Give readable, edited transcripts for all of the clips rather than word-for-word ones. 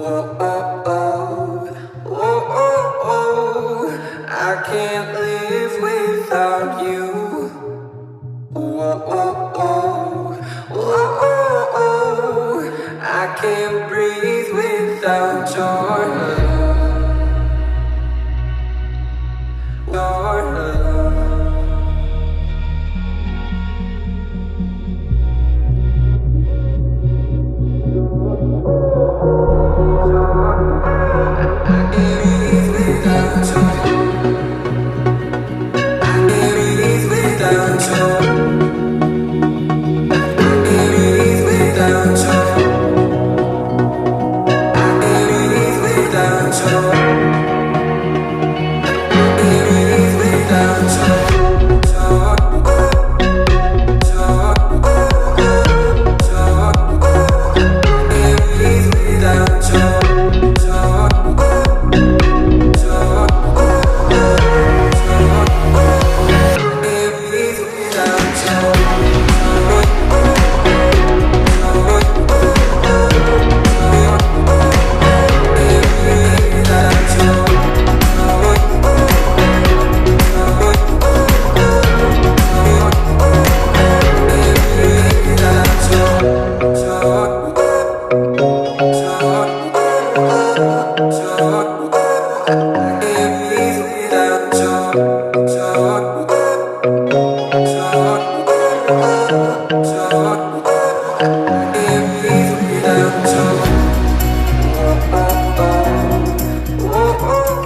I can't live without you. I can't breathe without your love.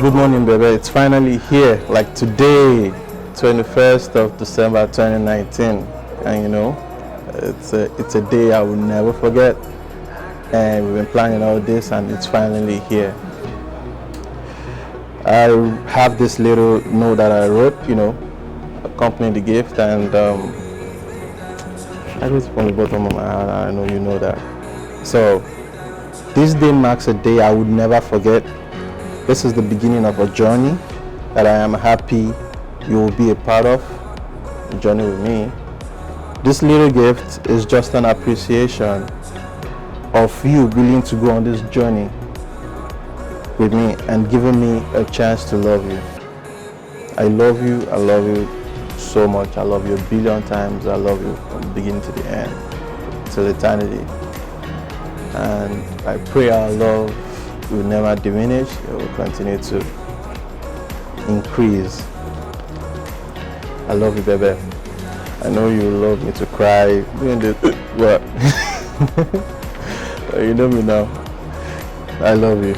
Good morning, baby. It's finally here, like today, 21st of December 2019. And you know, it's a day I will never forget. And we've been planning all this, and it's finally here. I have this little note that I wrote, you know, accompanying the gift, and I wrote from the bottom of my heart. I know you know that. So this day marks a day I would never forget. This is the beginning of a journey that I am happy you will be a part of, a journey with me. This little gift is just an appreciation of you willing to go on this journey with me and giving me a chance to love you. I love you so much. I love you a billion times. I love you from the beginning to the end, till eternity. And I pray our love will never diminish. It will continue to increase. I love you, baby. I know you love me to cry doing this. What? You know me now. I love you.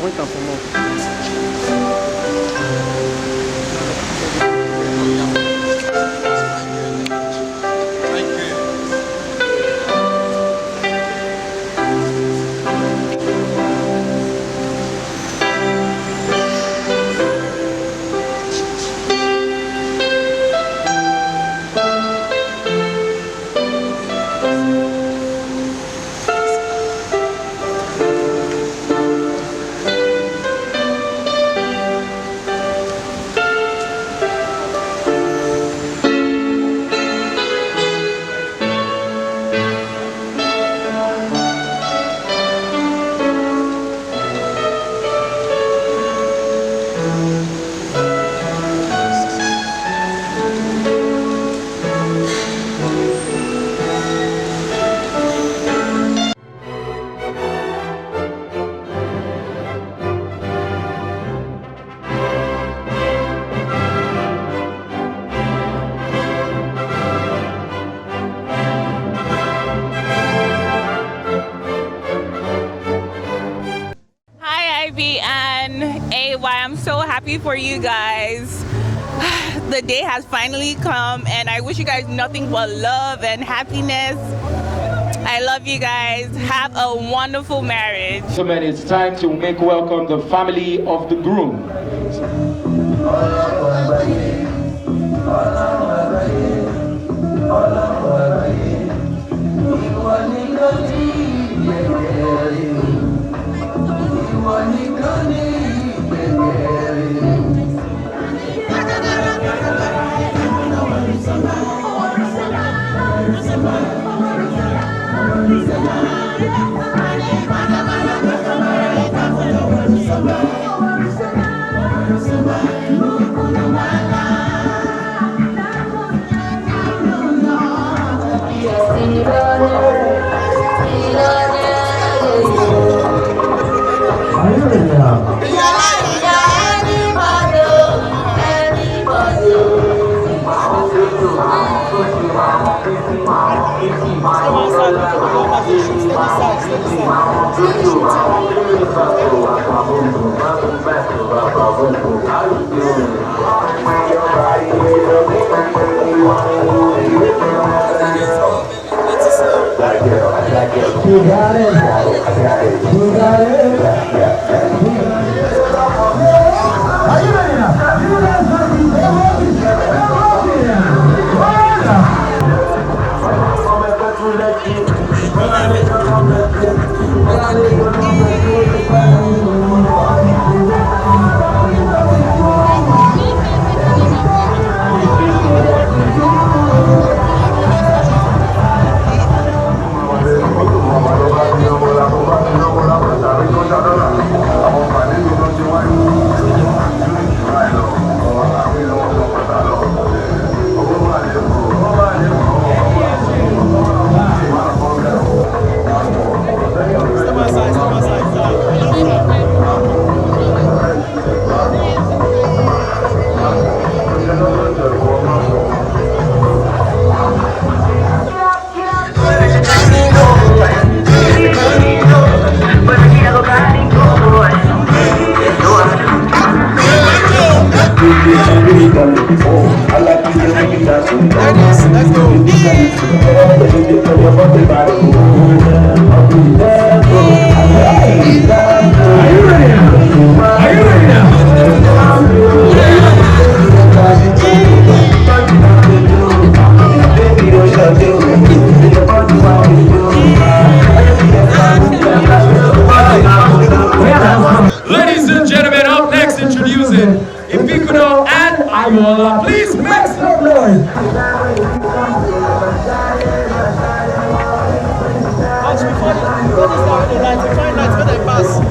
Point and for more. I'm so happy for you guys. The day has finally come and I wish you guys nothing but love and happiness. I love you guys. Have a wonderful marriage. So man, it's time to make welcome the family of the groom. Ladies and gentlemen, up next introducing Ibukuno and Iola. Please make some noise. Before the night, when they pass.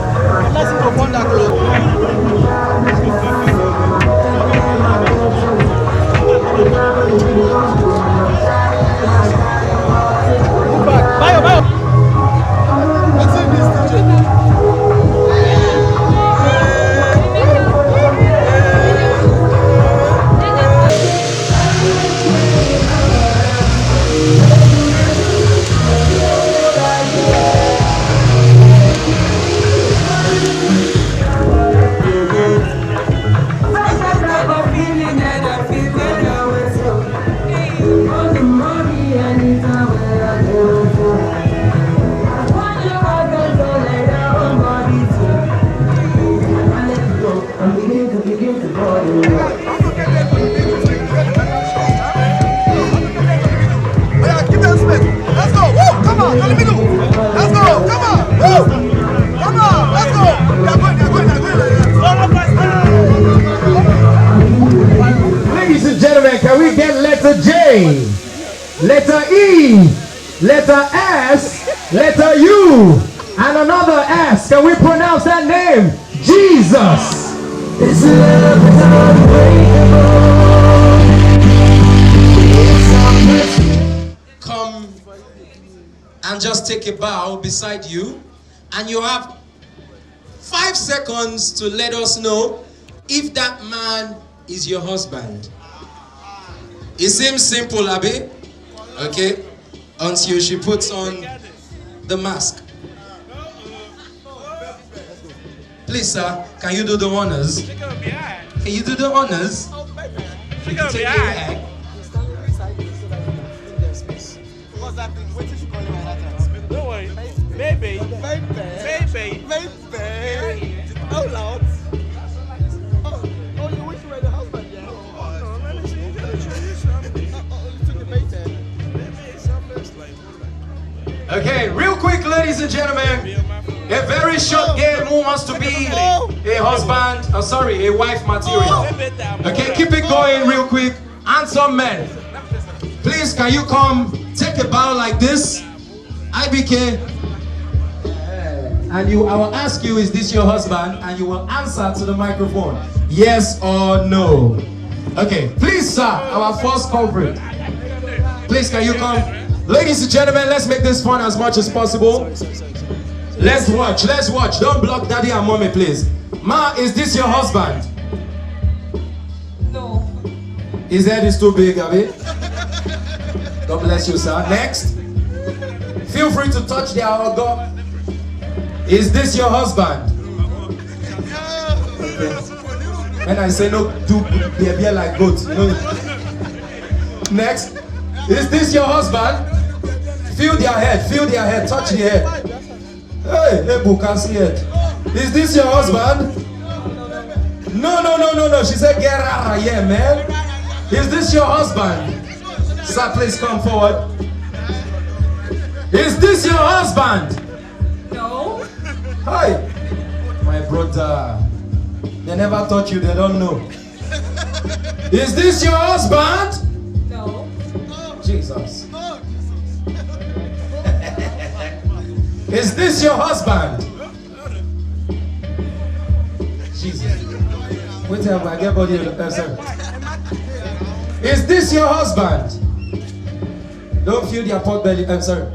letter E, letter S, letter U, and another S. Can we pronounce that name? Jesus. This love is unbreakable. Come and just take a bow beside you, and you have 5 seconds to let us know if that man is your husband. It seems simple, Abi. Okay, until she puts on the mask. Please, sir, can you do the honors? Can you do the honors? You can take your hat. What's that thing? What did you call it at that time? Don't worry. Baby. Oh, Lord. Oh, you wish you were the husband, yeah? Oh, no, let me see. You can introduce him. You took the bait there. Okay, real quick, ladies and gentlemen. A very short girl who wants to be a husband, a wife material. Okay, keep it going real quick. Handsome men. Please, can you come take a bow like this? IBK. And I will ask you, is this your husband? And you will answer to the microphone. Yes or no. Okay, please, sir, our first culprit. Please, can you come? Ladies and gentlemen, let's make this fun as much as possible. Let's watch. Don't block daddy and mommy, please. Ma, is this your husband? No. His head is too big, Abby. God bless you, sir. Next. Feel free to touch their God. Is this your husband? Okay. When I say no, do behavior like goats. You know? Next. Is this your husband? Feel their head, touch the head. Hey, Ebu, see it. Is this your husband? No. She said, get out of here, man. Is this your husband? Sir, please come forward. Is this your husband? No. Hi. My brother. They never taught you, they don't know. Is this your husband? No. Jesus. Is this your husband? Jesus. Wait till I get body of the person. Is this your husband? Don't feel their pot belly. I'm sorry.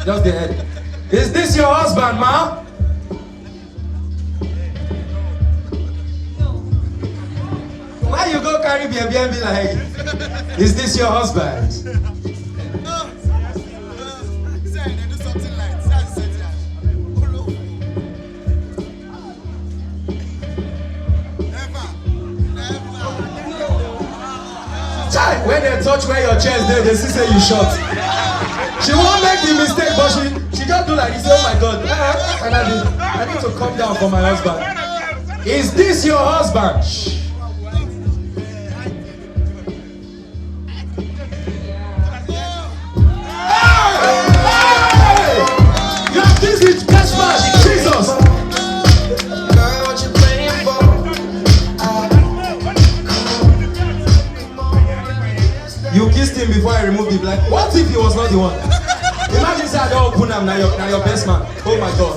Just the head. Is this your husband, ma? Why you go carry baby and be like, is this your husband? When they touch where your chest there, they say you short. She won't make the mistake, but she just do like this. Oh my God! And I need to calm down for my husband. Is this your husband? Hey! This is best match, Jesus. You kissed him before I removed the blind. What if he was not the one? Imagine say I don't open him, now your best man. Oh my God.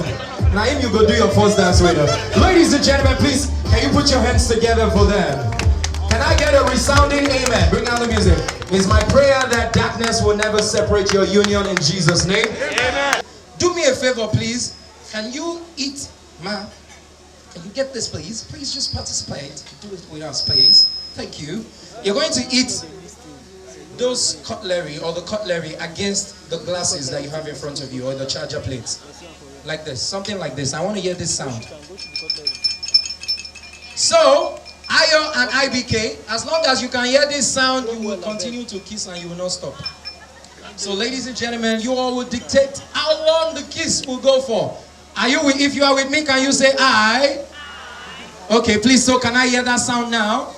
Now him you go do your first dance with us. Ladies and gentlemen, please, can you put your hands together for them? Can I get a resounding amen? Bring down the music. It's my prayer that darkness will never separate your union in Jesus' name. Amen. Do me a favor, please. Can you eat, ma? Can you get this, please? Please just participate. Do it with us, please. Thank you. You're going to eat those cutlery or the cutlery against the glasses that you have in front of you or the charger plates. Like this, something like this. I want to hear this sound. So, Ayo and IBK, as long as you can hear this sound, you will continue to kiss and you will not stop. So, ladies and gentlemen, you all will dictate how long the kiss will go for. Are you with, if you are with me, can you say I? Okay, please, so can I hear that sound now?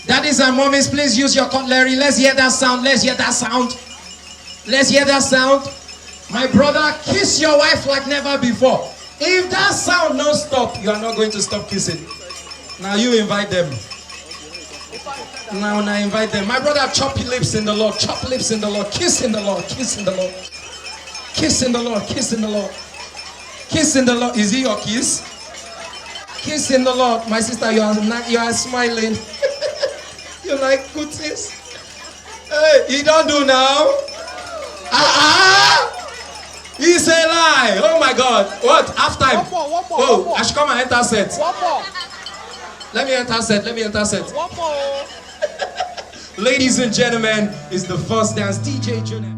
Daddies and mommies, please use your cutlery. Let's hear that sound. Let's hear that sound. Let's hear that sound. My brother, kiss your wife like never before. If that sound don't stop, you are not going to stop kissing. Now you invite them. Now I invite them. My brother, chop your lips in the Lord. Chop lips in the Lord. Kiss in the Lord. Kiss in the Lord. Kiss in the Lord. Kiss in the Lord. Kiss in the Lord. Is he your kiss? Kiss in the Lord. My sister, you are smiling. You like cooties? Hey, you don't do now? He's a lie. Oh my God. What? Half time. One more. Oh, I should come and enter set. One more. Let me enter set. One more. Ladies and gentlemen, it's the first dance. DJ Junior.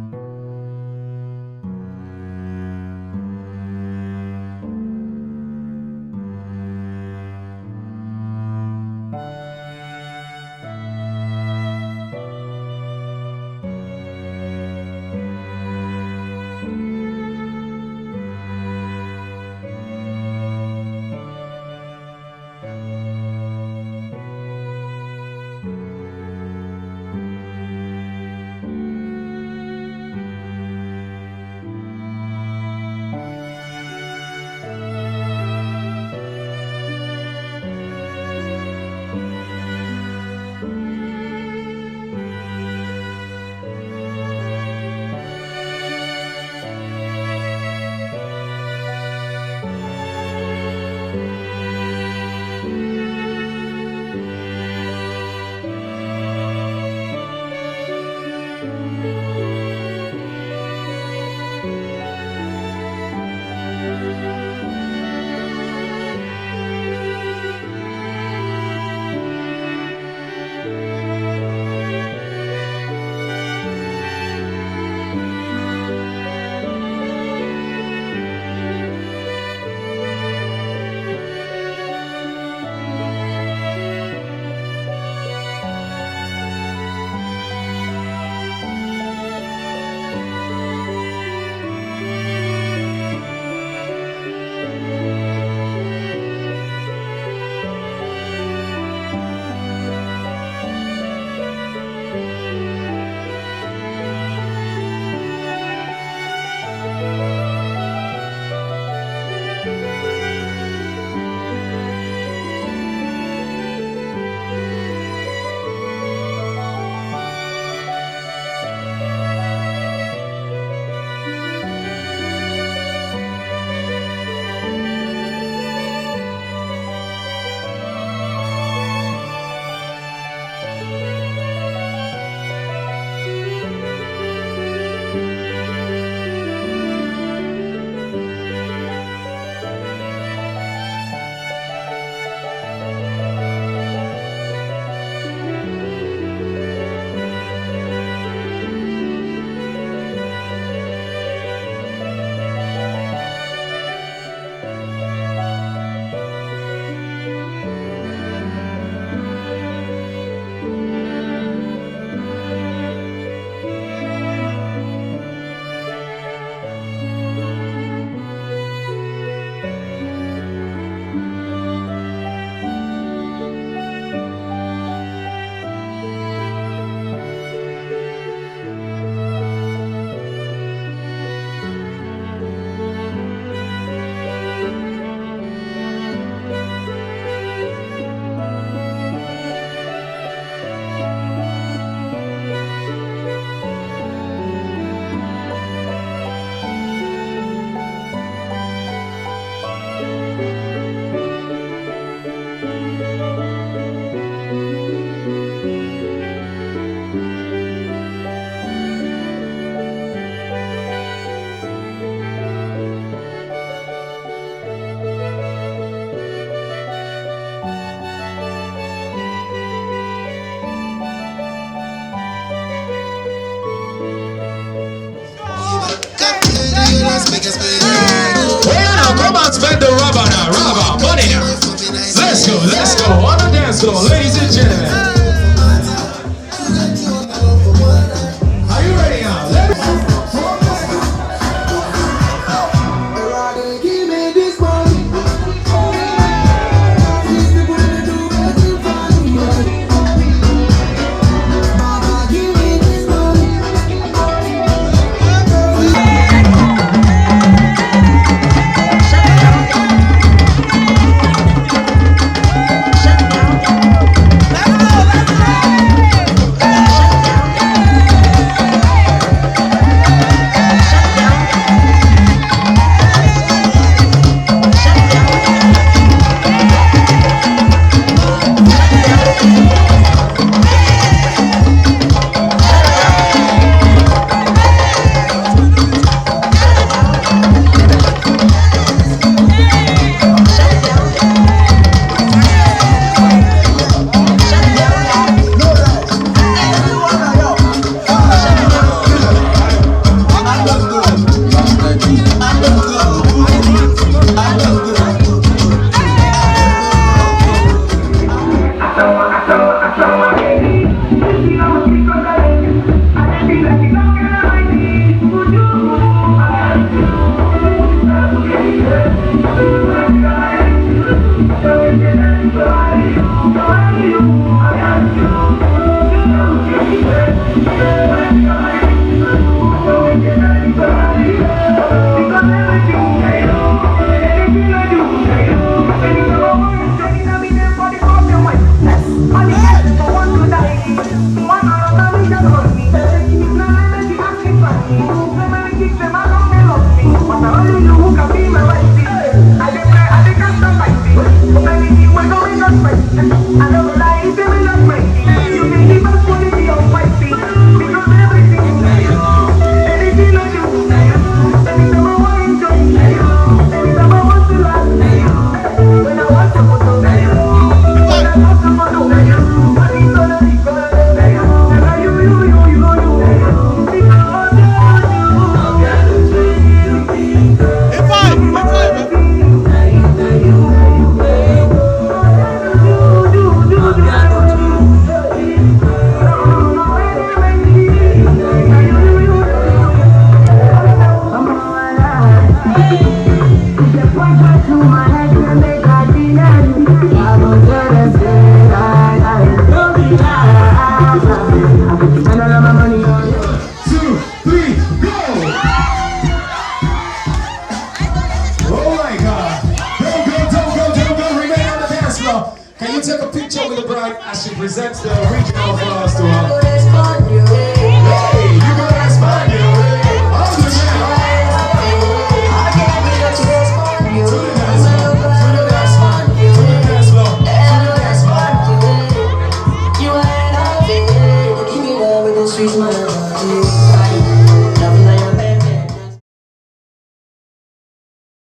Come on, spend the rubber now. Rubber, money now. Let's go. On the dance floor, ladies and gentlemen. Are you ready now? Let's And I got my money on you. 2, 3, go! Oh my God. Don't go. Remain on the dance floor. Can you take a picture with the bride as she presents the original flowers to her?